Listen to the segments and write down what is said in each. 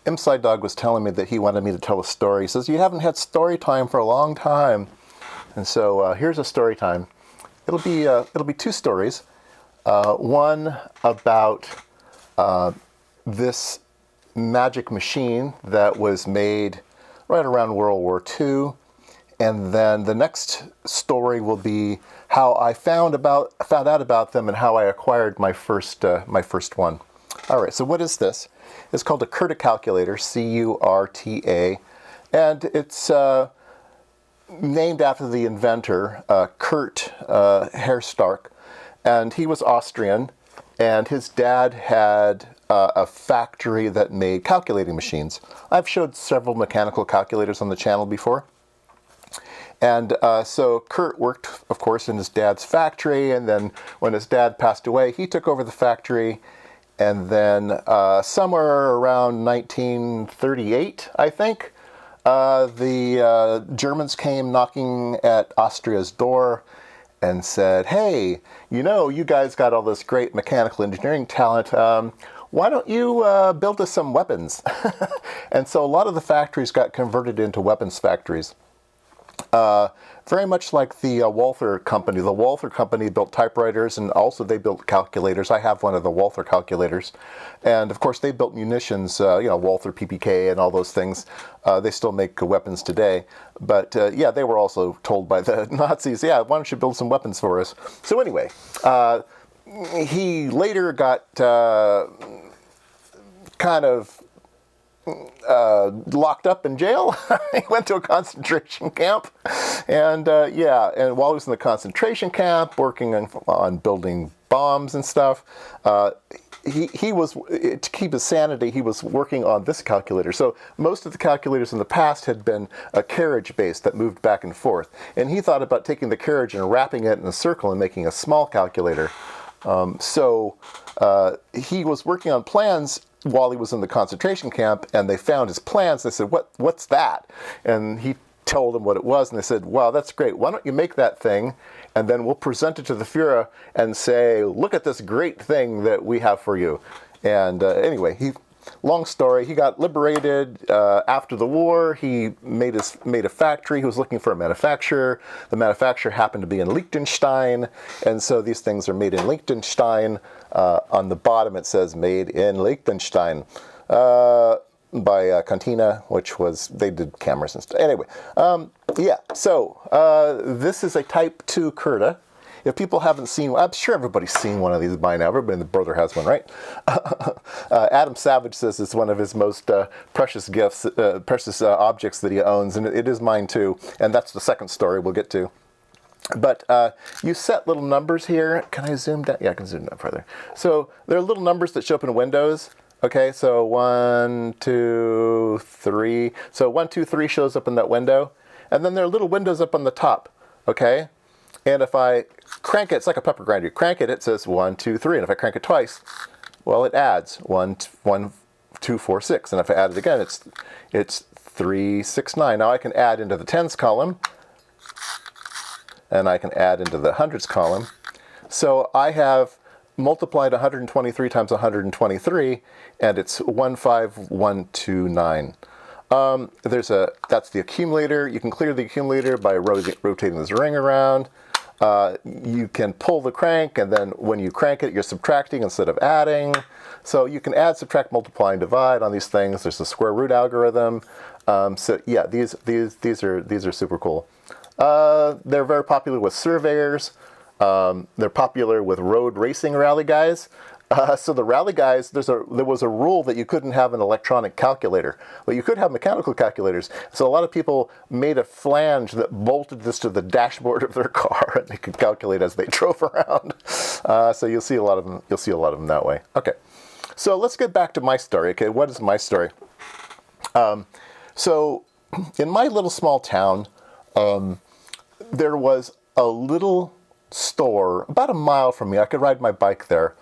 ImsaiDog was telling me that he wanted me to tell a story. He says, you haven't had story time for a long time. And so here's a story time. It'll be two stories. One about this magic machine that was made right around World War II. And then the next story will be how I found out about them and how I acquired my first one. All right, so what is this? It's called a Curta calculator, C-U-R-T-A, and it's named after the inventor, Curt Herzstark, and he was Austrian, and his dad had a factory that made calculating machines. I've showed several mechanical calculators on the channel before. And so Curt worked, of course, in his dad's factory, and then when his dad passed away, he took over the factory, and then somewhere around 1938, I think, the Germans came knocking at Austria's door and said, hey, you guys got all this great mechanical engineering talent. Why don't you build us some weapons? And so a lot of the factories got converted into weapons factories. Very much like the Walther Company. The Walther Company built typewriters, and also they built calculators. I have one of the Walther calculators. And of course they built munitions, Walther PPK and all those things. They still make weapons today. But they were also told by the Nazis, why don't you build some weapons for us? So anyway, he later got kind of locked up in jail. He went to a concentration camp, and while he was in the concentration camp working on building bombs and stuff, he was, to keep his sanity, he was working on this calculator. So most of the calculators in the past had been a carriage base that moved back and forth, and he thought about taking the carriage and wrapping it in a circle and making a small calculator. So he was working on plans while he was in the concentration camp, and they found his plans. They said, what's that? And he told them what it was, and they said, wow, that's great. Why don't you make that thing, and then we'll present it to the Führer and say, look at this great thing that we have for you. And anyway, long story, he got liberated after the war. He made a factory. He was looking for a manufacturer. The manufacturer happened to be in Liechtenstein, and so these things are made in Liechtenstein. On the bottom it says made in Liechtenstein by Cantina, which was, they did cameras and stuff. Anyway, so this is a Type 2 Curta. If people haven't seen, I'm sure everybody's seen one of these by now. Everybody and the brother has one, right? Adam Savage says it's one of his most precious gifts, precious objects that he owns, and it is mine too. And that's the second story we'll get to. But you set little numbers here. Can I zoom down? Yeah, I can zoom down further. So there are little numbers that show up in Windows. Okay, so 1, 2, 3. So 1, 2, 3 shows up in that window. And then there are little windows up on the top. Okay? And if I crank it, it's like a pepper grinder. You crank it, it says 1, 2, 3. And if I crank it twice, well, it adds 1, 2, 4, 6. And if I add it again, it's 3, 6, 9. Now I can add into the tens column, and I can add into the hundreds column. So I have multiplied 123 times 123, and it's 15129. That's the accumulator. You can clear the accumulator by rotating this ring around. You can pull the crank, and then when you crank it, you're subtracting instead of adding. So you can add, subtract, multiply, and divide on these things. There's the square root algorithm. So yeah, these are super cool. They're very popular with surveyors. They're popular with road racing rally guys. So the rally guys, there was a rule that you couldn't have an electronic calculator, but you could have mechanical calculators. So a lot of people made a flange that bolted this to the dashboard of their car, and they could calculate as they drove around. So you'll see a lot of them. You'll see a lot of them that way. Okay, so let's get back to my story. Okay, what is my story? So in my little small town, there was a little store about a mile from me. I could ride my bike there.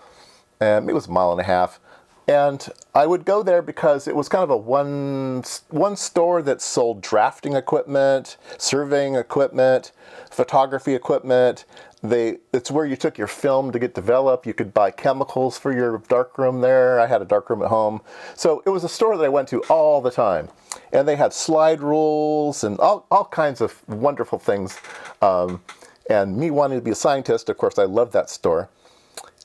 It was a mile and a half. And I would go there because it was kind of a one store that sold drafting equipment, surveying equipment, photography equipment, it's where you took your film to get developed. You could buy chemicals for your darkroom there. I had a darkroom at home. So it was a store that I went to all the time. And they had slide rules and all kinds of wonderful things. And me wanting to be a scientist, of course, I loved that store.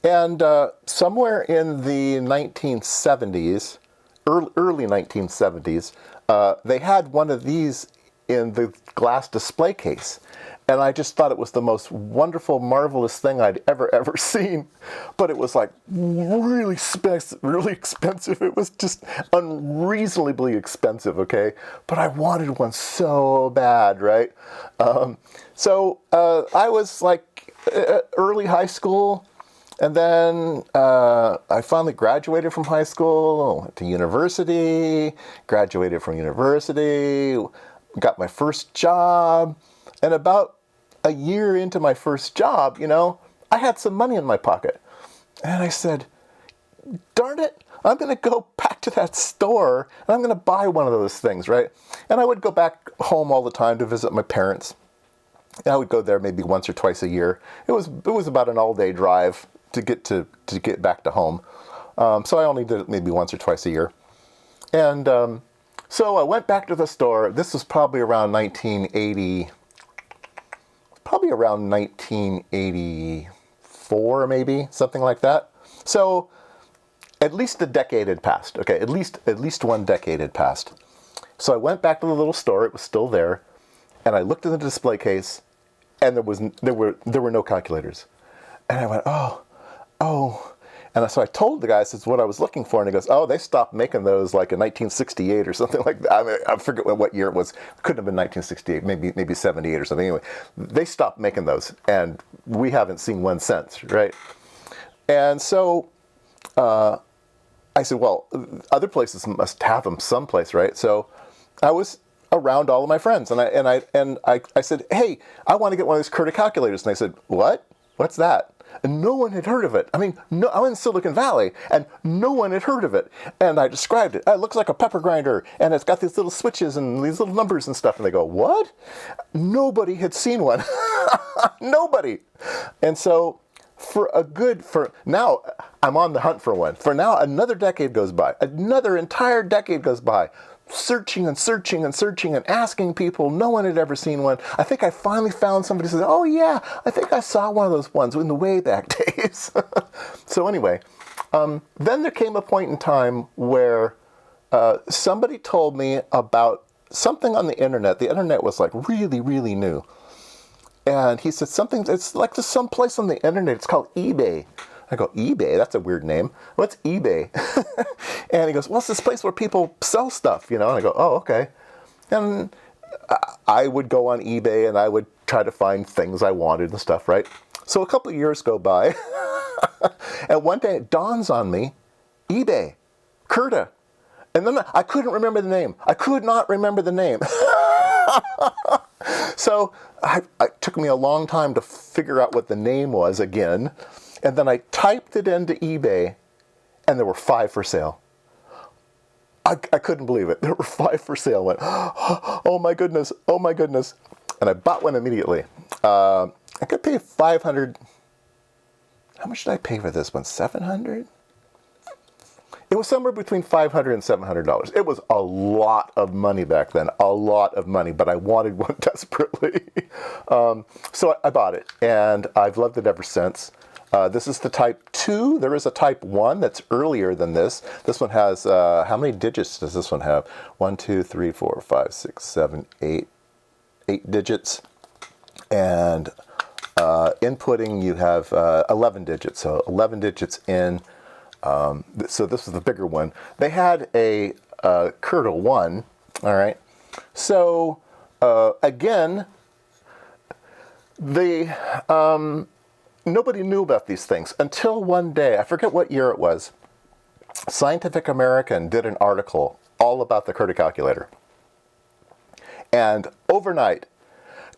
And somewhere in the 1970s, early 1970s, they had one of these in the glass display case. And I just thought it was the most wonderful, marvelous thing I'd ever seen. But it was like really expensive. It was just unreasonably expensive, okay? But I wanted one so bad, right? So I was like early high school. And then I finally graduated from high school, went to university, graduated from university, got my first job. And about a year into my first job, I had some money in my pocket. And I said, darn it, I'm going to go back to that store and I'm going to buy one of those things, right? And I would go back home all the time to visit my parents. And I would go there maybe once or twice a year. It was about an all-day drive to get back to home. So I only did it maybe once or twice a year. And so I went back to the store. This was probably around 1984, maybe, something like that. So at least a decade had passed. Okay, at least one decade had passed. So I went back to the little store. It was still there, and I looked in the display case, and there were no calculators. And I went, oh. And so I told the guy, I said, what I was looking for. And he goes, oh, they stopped making those like in 1968 or something like that. I mean, I forget what year it was. It couldn't have been 1968, maybe 78 or something. Anyway, they stopped making those, and we haven't seen one since, right? And so I said, well, other places must have them someplace, right? So I was around all of my friends, and I said, hey, I want to get one of these Curta calculators. And they said, what? What's that? And no one had heard of it. I mean, I'm in Silicon Valley, and no one had heard of it. And I described it. It looks like a pepper grinder, and it's got these little switches and these little numbers and stuff. And they go, what? Nobody had seen one. Nobody. And so now I'm on the hunt for one. For now, another decade goes by. Another entire decade goes by. Searching and asking people. No one had ever seen one. I think I finally found somebody who said, oh yeah, I think I saw one of those ones in the way back days. So anyway, then there came a point in time where somebody told me about something on the internet. The internet was like really, really new. And he said it's like there's some place on the internet, it's called eBay. I go, eBay? That's a weird name. What's eBay? And he goes, well, it's this place where people sell stuff, And I go, oh, okay. And I would go on eBay and I would try to find things I wanted and stuff, right? So a couple of years go by. And one day it dawns on me, eBay, Curta. And then I couldn't remember the name. I could not remember the name. So it took me a long time to figure out what the name was again. And then I typed it into eBay, and there were 5 for sale. I couldn't believe it. There were 5 for sale. I went, oh my goodness. And I bought one immediately. I could pay $500. How much did I pay for this one? $700? It was somewhere between $500 and $700. It was a lot of money back then, a lot of money, but I wanted one desperately. So I bought it, and I've loved it ever since. This is the Type 2. There is a Type 1 that's earlier than this. This one has, how many digits does this one have? 1, 2, 3, 4, 5, 6, 7, 8. 8 digits. And inputting, you have 11 digits. So 11 digits in. So this is the bigger one. They had a Curta 1. All right. So again, nobody knew about these things until one day, I forget what year it was, Scientific American did an article all about the Curta calculator. And overnight,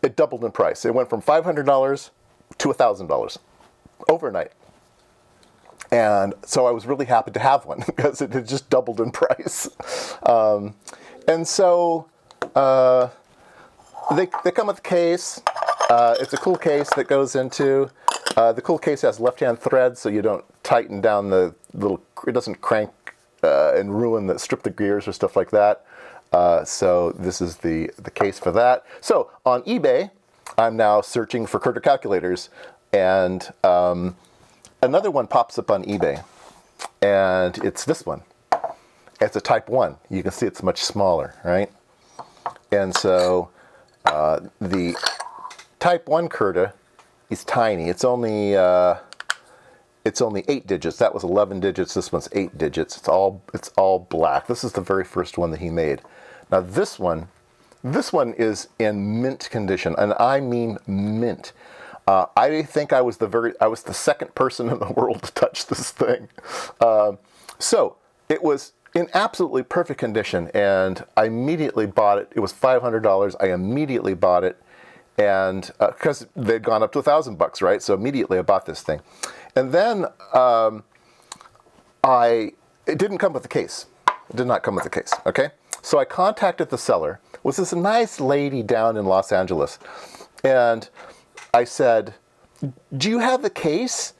it doubled in price. It went from $500 to $1,000 overnight. And so I was really happy to have one because it had just doubled in price. And so they come with a case, It's a cool case that goes into, the cool case has left-hand thread so you don't tighten down the little, it doesn't crank and ruin strip the gears or stuff like that. So this is the case for that. So on eBay, I'm now searching for Curta calculators, and another one pops up on eBay, and it's this one. It's a Type 1. You can see it's much smaller, right? And so the Type 1 Curta is tiny. It's only 8 digits. That was 11 digits. This one's 8 digits. It's all black. This is the very first one that he made. Now this one is in mint condition, and I mean mint. I think I was the second person in the world to touch this thing. So it was in absolutely perfect condition, and I immediately bought it. It was $500. I immediately bought it, and because they'd gone up to $1,000, right? So immediately I bought this thing, and then it didn't come with a case. It did not come with a case. Okay, so I contacted the seller. It was this nice lady down in Los Angeles, and I said, "Do you have the case?"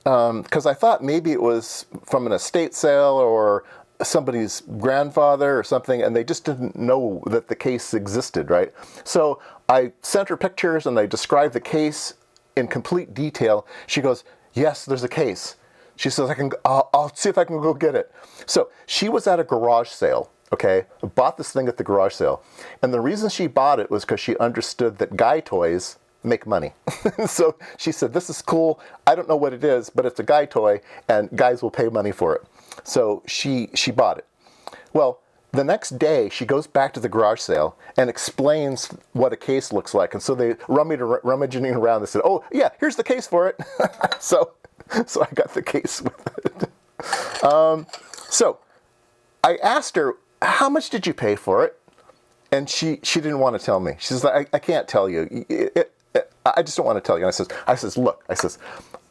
Because I thought maybe it was from an estate sale or somebody's grandfather or something, and they just didn't know that the case existed, right? So I sent her pictures and I described the case in complete detail. She goes, "Yes, there's a case." She says, I'll see if I can go get it. So she was at a garage sale, okay? Bought this thing at the garage sale. And the reason she bought it was because she understood that guy toys make money. So she said, "This is cool. I don't know what it is, but it's a guy toy and guys will pay money for it." So she bought it. Well, the next day she goes back to the garage sale and explains what a case looks like. And so they rummaging around. They said, "Oh yeah, here's the case for it." So I got the case with it. So I asked her, "How much did you pay for it?" And she didn't want to tell me. She says, I can't tell you. I just don't want to tell you." And I says, "Look,"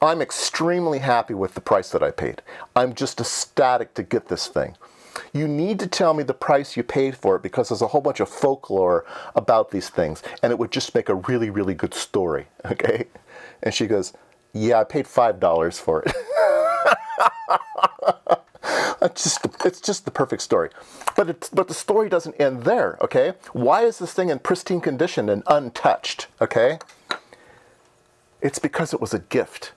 "I'm extremely happy with the price that I paid. I'm just ecstatic to get this thing. You need to tell me the price you paid for it because there's a whole bunch of folklore about these things, and it would just make a really, really good story." Okay? And she goes, "Yeah, I paid $5 for it." It's just the perfect story. But the story doesn't end there, okay? Why is this thing in pristine condition and untouched, okay? It's because it was a gift.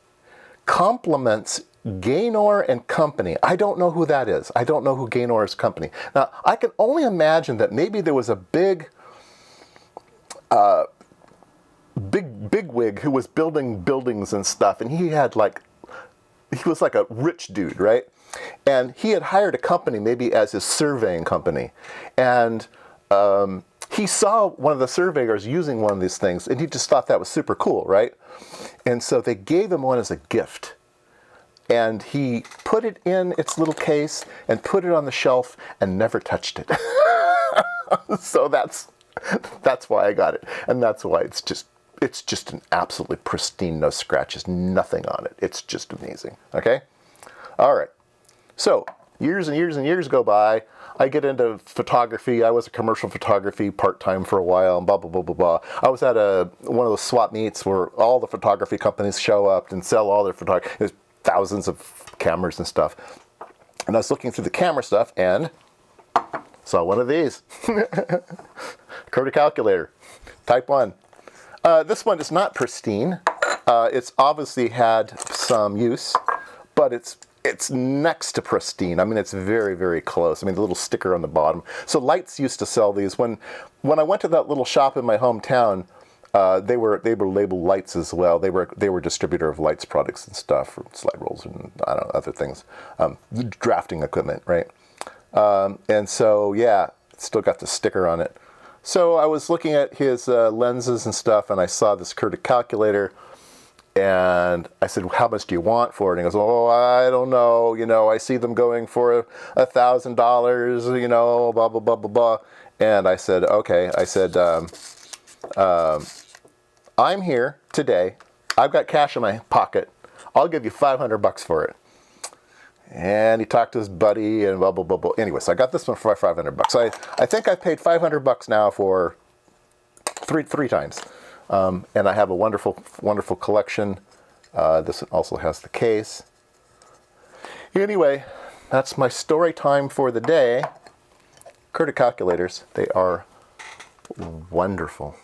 Compliments Gaynor and Company. I don't know who that is. I don't know who Gaynor's company. Now, I can only imagine that maybe there was a big wig who was building buildings and stuff, and he was like a rich dude, right? And he had hired a company maybe as his surveying company. And he saw one of the surveyors using one of these things, and he just thought that was super cool, right? And so they gave him one as a gift. And he put it in its little case and put it on the shelf and never touched it. So that's why I got it. And that's why it's just an absolutely pristine, no scratches, nothing on it. It's just amazing, okay? All right. So years and years and years go by. I get into photography. I was a commercial photography part-time for a while, and blah, blah, blah, blah, blah. I was at one of those swap meets where all the photography companies show up and sell all their photography. There's thousands of cameras and stuff. And I was looking through the camera stuff and saw one of these. Curta calculator, Type 1. This one is not pristine. It's obviously had some use, but it's next to pristine. I mean, it's very, very close. I mean, the little sticker on the bottom. So Lights used to sell these. When I went to that little shop in my hometown, they were labeled Lights as well. They were distributor of Lights products and stuff, slide rolls and I don't know, other things, drafting equipment, right? And so yeah, it's still got the sticker on it. So I was looking at his lenses and stuff, and I saw this Curta calculator. And I said, "How much do you want for it?" And he goes, "Oh, I don't know. You know, I see them going for $1,000, you know, blah, blah, blah, blah, blah." And I said, "Okay." I said, "I'm here today. I've got cash in my pocket. I'll give you $500 for it." And he talked to his buddy and blah, blah, blah, blah. Anyway, so I got this one for $500. I think I paid $500 now for three times. And I have a wonderful, wonderful collection. This also has the case. Anyway, that's my story time for the day. Curta calculators, they are wonderful.